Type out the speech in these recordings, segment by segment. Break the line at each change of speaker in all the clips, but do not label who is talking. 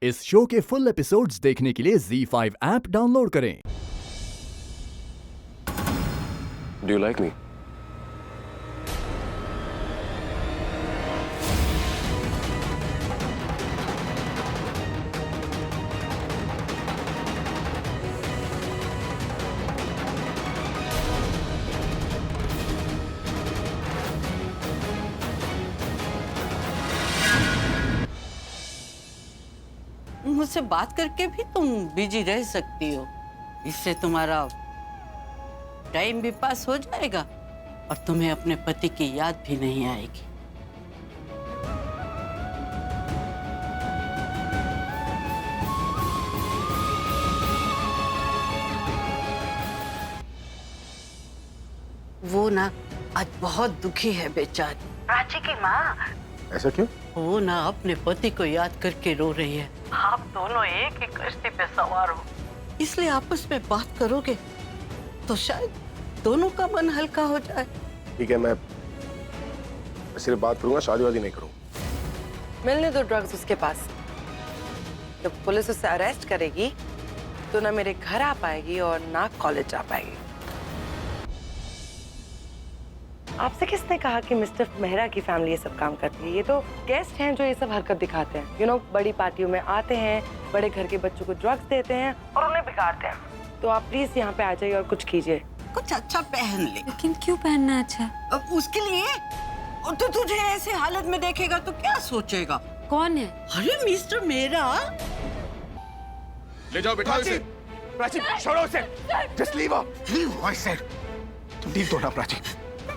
इस शो के full episodes देखने के लिए ZEE5 ऐप डाउनलोड करें।
Do you like me?
मुझसे बात करके भी तुम बिजी रह सकती हो। इससे तुम्हारा टाइम भी पास हो जाएगा और तुम्हें अपने पति की याद भी नहीं आएगी। वो ना आज बहुत दुखी है बेचारी, प्राची की माँ।
ऐसा क्यों?
वो ना अपने पति को याद करके रो रही है। आप दोनों एक ही कश्ती पे सवार हो, इसलिए आपस में बात करोगे तो शायद दोनों का मन हल्का हो जाए।
ठीक है, मैं सिर्फ बात करूंगा, शादीवादी नहीं करूंगा।
मिलने दो ड्रग्स उसके पास। जब पुलिस उसे अरेस्ट करेगी तो ना मेरे घर आ पाएगी और ना कॉलेज जा पाएगी। आपसे किसने कहा कि मिस्टर मेहरा की फैमिली ये सब काम करती है? ये तो गेस्ट हैं जो ये सब हरकत दिखाते हैं। यू नो, बड़ी पार्टियों में आते हैं, बड़े घर के बच्चों को ड्रग्स देते हैं और उन्हें बिगाड़ते हैं। तो आप प्लीज यहाँ पे आ जाइए और कुछ कीजिए।
कुछ अच्छा पहन ले।
लेकिन क्यों पहनना अच्छा?
अब उसके लिए और तो तुझे ऐसे हालत में देखेगा तो क्या सोचेगा?
कौन है?
अरे मिस्टर मेरा।
ले जाओ, बिठाओ इसे। प्राची, छोड़ो उसे। Just leave her. Leave, I said. तुम डील तोड़ना प्राची,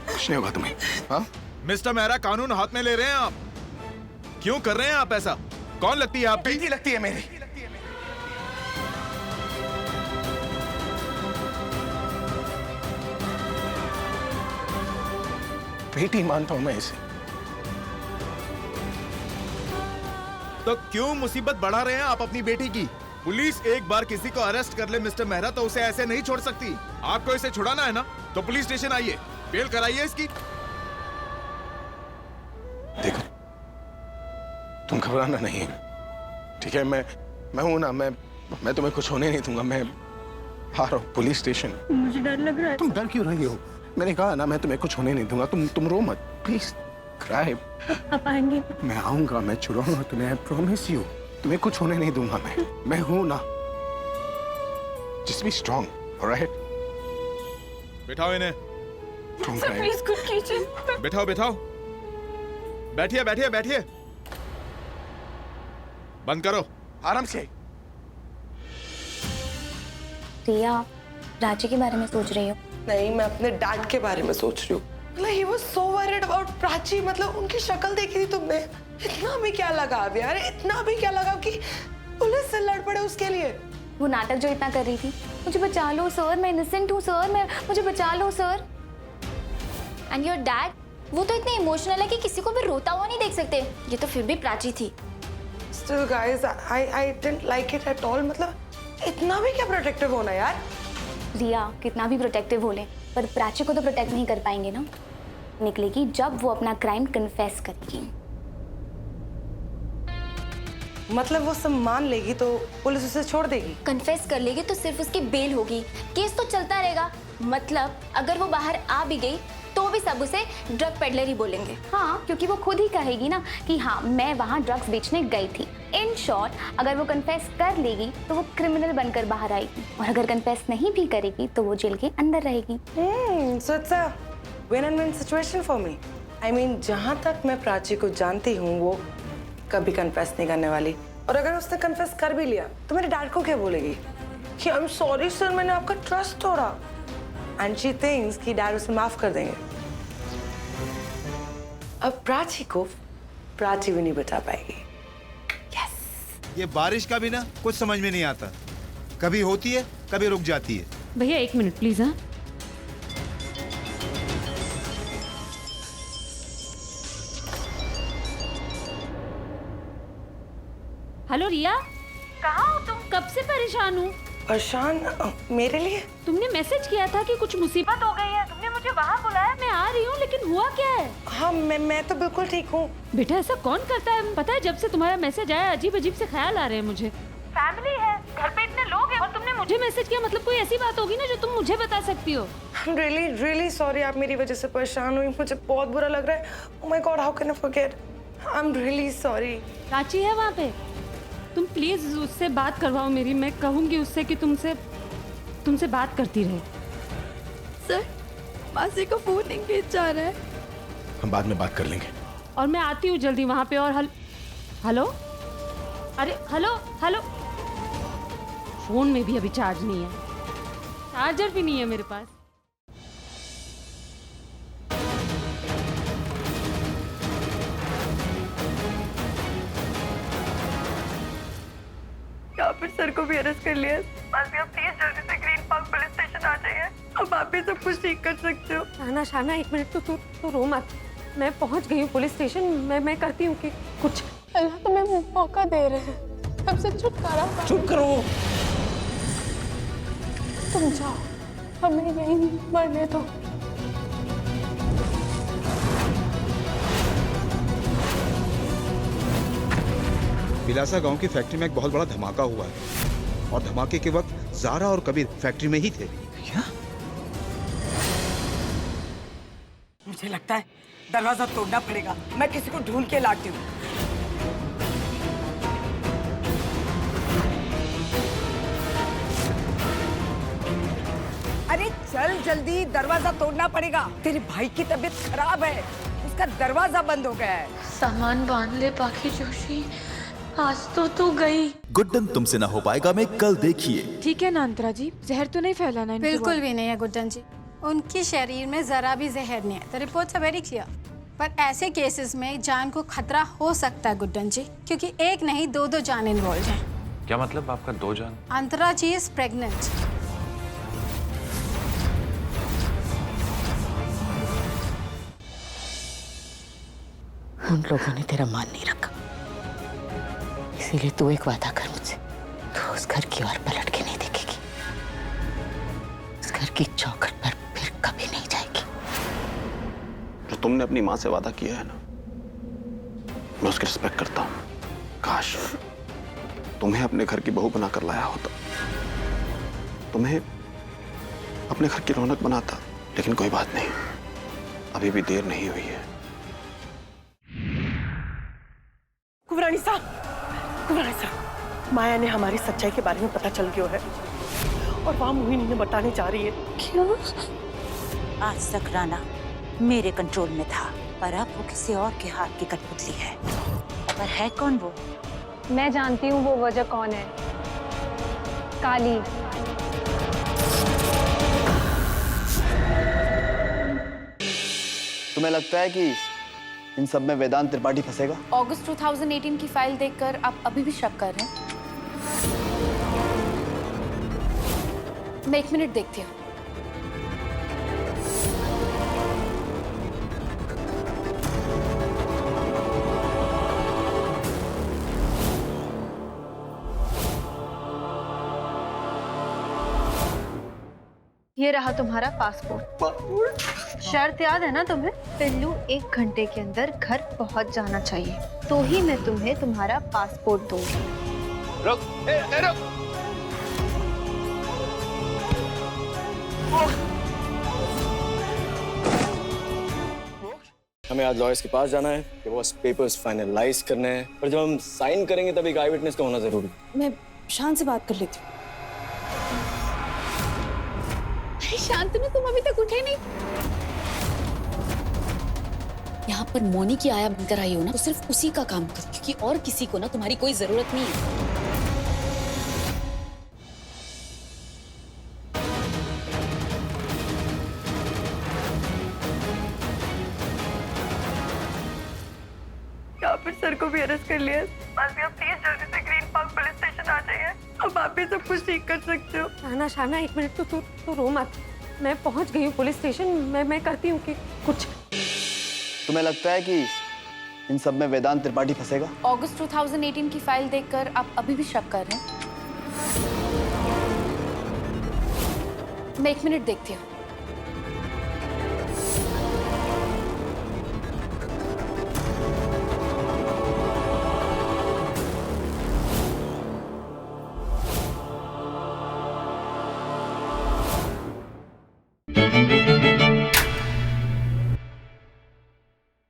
कुछ नहीं होगा तुम्हें। हाँ?
मिस्टर मेहरा, कानून हाथ में ले रहे हैं आप। क्यों कर रहे हैं आप ऐसा? कौन लगती है आपकी?
बेटी लगती है मेरी। बेटी मानता हूं मैं इसे।
तो क्यों मुसीबत बढ़ा रहे हैं आप अपनी बेटी की? पुलिस एक बार किसी को अरेस्ट कर ले मिस्टर मेहरा तो उसे ऐसे नहीं छोड़ सकती। आपको इसे छुड़ाना है ना, तो पुलिस स्टेशन आइए, बेल कराइए इसकी।
देखो, तुम घबराना नहीं है, ठीक है? मैं हूं ना, मैं तुम्हें कुछ होने नहीं दूंगा। मैं आ रहा हूँ पुलिस स्टेशन।
मुझे डर लग रहा है।
तुम डर क्यों रही हो? मैंने कहा ना, मैं तुम्हें कुछ होने नहीं दूंगा। तुम रो मत प्लीज। क्राई।
आप आएंगे?
मैं आऊंगा, मैं छुड़ाऊंगा तुम्हें, आई प्रॉमिस यू। तुम्हें कुछ होने नहीं दूंगा मैं हूं ना। Just be strong, alright?
बिठाओ इन्हें।
प्लीज कुछ कीजिए।
बिठाओ बिठाओ, बैठिए बैठिए बैठिए। बंद करो,
आराम से।
रिया, प्राची के बारे में सोच रही हो?
नहीं, मैं अपने डैड के बारे में सोच रही हूँ। मतलब he was so worried about Prachi. मतलब उनकी शक्ल देखी थी तुमने? इतना भी क्या लगा अब यार, इतना भी क्या लगा कि पुलिस से लड़ पड़े उसके लिए?
वो नाटक जो इतना कर रही थी, मुझे बचा लो सर, मैं इनोसेंट हूँ सर, मुझे बचा लो सर। एंड योर डैड, वो तो इतने इमोशनल है कि किसी को भी रोता हुआ नहीं देख सकते। ये तो फिर भी प्राची थी।
Still guys, I didn't like it at all। मतलब इतना भी क्या प्रोटेक्टिव होना यार?
रिया, कितना भी प्रोटेक्टिव हो ले, पर प्राची को तो प्रोटेक्ट नहीं कर पाएंगे ना। निकलेगी जब वो अपना क्राइम कन्फेस करेगी।
मतलब वो सब मान लेगी तो पुलिस उसे छोड़ देगी?
कन्फेस कर लेगी तो सिर्फ उसकी बेल होगी, केस तो चलता रहेगा। मतलब अगर वो बाहर आ भी गई तो भी सब उसे ड्रग पेडलर ही बोलेंगे। हाँ, क्योंकि वो खुद ही कहेगी ना कि हाँ, मैं वहाँ ड्रग्स बेचने गई थी। इन शॉर्ट, अगर वो कन्फेस कर लेगी तो वो क्रिमिनल बनकर बाहर आएगी, और अगर कन्फेस नहीं भी करेगी तो वो जेल के अंदर रहेगी।
So it's a win-win situation for me। I mean, जहाँ तक मैं प्राची को जानती हूँ, वो कभी कन्फेस नहीं करने वाली। और अगर उसने कन्फेस कर भी लिया तो मेरे डैड को क्या बोलेगी कि आई एम सॉरी सर, मैंने आपका ट्रस्ट तोड़ा। एंड शी थिंक्स कि डैड उसे माफ कर देंगे। अब प्राची को प्राची भी नहीं बचा पाएगी। यस।
ये बारिश का भी ना कुछ समझ में नहीं आता, कभी होती है कभी रुक जाती है।
भैया 1 मिनट प्लीज। हाँ, हेलो रिया, कहाँ हो तुम? कब से परेशान हूँ।
परेशान? मेरे लिए?
तुमने मैसेज किया था कि कुछ मुसीबत हो गई है, तुमने मुझे मुझे वहाँ बुलाया, मैं आ रही हूँ, लेकिन हुआ क्या है?
हाँ मैं तो बिल्कुल ठीक हूँ।
बेटा ऐसा कौन करता है? पता है जब से तुम्हारा मैसेज आया अजीब अजीब से ख्याल आ रहे हैं मुझे। फैमिली है, घर पे इतने लोग हैं और तुमने मुझे मैसेज किया, मतलब कोई ऐसी बात होगी ना जो तुम मुझे बता सकती हो।
I'm really sorry आप मेरी वजह से परेशान हुई, मुझे बहुत बुरा लग रहा है। Oh my God, how can I forget? I'm really sorry।
Prachi है वहाँ पे, तुम प्लीज उससे बात करवाओ मेरी, मैं कहूँगी उससे कि तुमसे बात करती रहे।
सर, मासी का फोन एंगेज जा रहा है।
हम बाद में बात कर लेंगे।
और मैं आती हूँ जल्दी वहाँ पे। और हेलो, अरे हेलो, फोन में भी अभी चार्ज नहीं है, चार्जर भी नहीं है मेरे पास।
या फिर सर को भी अरेस्ट कर लिया। मासी आप प्लीज जल्दी से ग्रीन पार्क पुलिस स्टेशन आ जाइए, अब आप भी सब कुछ ठीक कर सकते हो।
शाना एक मिनट, तू रो मत, मैं पहुंच गई हूँ पुलिस स्टेशन। मैं करती हूँ कि कुछ।
अल्लाह तुम्हें मौका दे रहे हैं, हमसे छुटकारा पा।
चुप करो।
तुम जाओ, हमें यहीं मरने दो।
बिलासा गांव की फैक्ट्री में एक बहुत बड़ा धमाका हुआ है और धमाके के वक्त ज़ारा और कबीर फैक्ट्री में ही थे।
क्या?
मुझे लगता है दरवाजा तोड़ना पड़ेगा, मैं किसी को ढूंढ के लाती हूँ। अरे चल जल्दी, दरवाजा तोड़ना पड़ेगा। तेरे भाई की तबीयत खराब है, उसका दरवाजा बंद हो गया है।
सामान बांध ले पाखी जोशी, आज तो तू गई।
गुड्डन तुमसे ना हो पाएगा में कल देखिए।
ठीक है ना अंतरा जी, जहर तो नहीं फैलाना इनके
बिल्कुल
बाद।
भी नहीं है गुड्डन जी, उनके शरीर में जरा भी जहर नहीं है। The reports are very clear. पर ऐसे केसेस में जान को खतरा हो सकता है गुड्डन जी, क्योंकि एक नहीं दो जान इन्वॉल्व हैं।
क्या मतलब आपका 2 जान?
अंतरा जी इज प्रेग्नेंट।
उन लोगों ने तेरा मान नहीं रखा, इसीलिए तू एक वादा कर मुझसे, तू उस घर की ओर पलट के नहीं देखेगी, उस घर की चौखट पर फिर कभी नहीं जाएगी।
जो तुमने अपनी माँ से वादा किया है ना, मैं उसकी रिस्पेक्ट करता हूँ। काश तुम्हें अपने घर की बहू बनाकर लाया होता, तुम्हें अपने घर की रौनक बनाता, लेकिन कोई बात नहीं, अभी भी देर नहीं हुई है।
कुंवरानी साहब, माया ने हमारी सच्चाई के बारे में पता चल गया है और वहाँ मोहिनी ने बताने जा रही है।
क्यों?
आज तक राना मेरे कंट्रोल में था, पर अब वो किसी और के हाथ की कठपुतली है। पर है कौन वो?
मैं जानती हूँ वो वजह कौन है। काली।
तुम्हें लगता है कि इन सब में वेदांत त्रिपाठी फंसेगा?
अगस्त 2018 की फाइल देखकर आप अभी भी शक कर रहे हैं? मैं 1 मिनट देखती हूँ।
ये रहा तुम्हारा पासपोर्ट। शर्त याद है ना तुम्हें? पिल्लू 1 घंटे के अंदर घर पहुंच जाना चाहिए, तो ही मैं तुम्हें तुम्हारा पासपोर्ट दूंगी।
रुक, रुक। हमें आज लॉयर्स के पास जाना है कि वो पेपर्स फाइनलाइज करने हैं, पर जब हम साइन करेंगे तभी एक आई विटनेस का होना जरूरी है।
मैं शांत से बात कर लेती हूँ। शांतनु, तुम अभी तक उठे नहीं।
यहाँ पर मोनी की आया बनकर आई हो ना, तो सिर्फ उसी का काम करो, क्योंकि और किसी को ना तुम्हारी कोई जरूरत नहीं है।
या फिर सर को भी अरेस्ट कर लिया। मासी आप प्लीज जल्दी से ग्रीन पार्क पुलिस स्टेशन आ जाइए, अब आप भी सब कुछ ठीक कर सकते हो।
शाना 1 मिनट, तू रो मत, मैं पहुंच गई हूँ पुलिस स्टेशन। मैं करती हूँ कि कुछ।
तुम्हें लगता है कि इन सब में वेदांत त्रिपाठी फंसेगा?
अगस्त 2018 की फाइल देखकर आप अभी भी शक कर रहे हैं? मैं 1 मिनट देखती हूँ।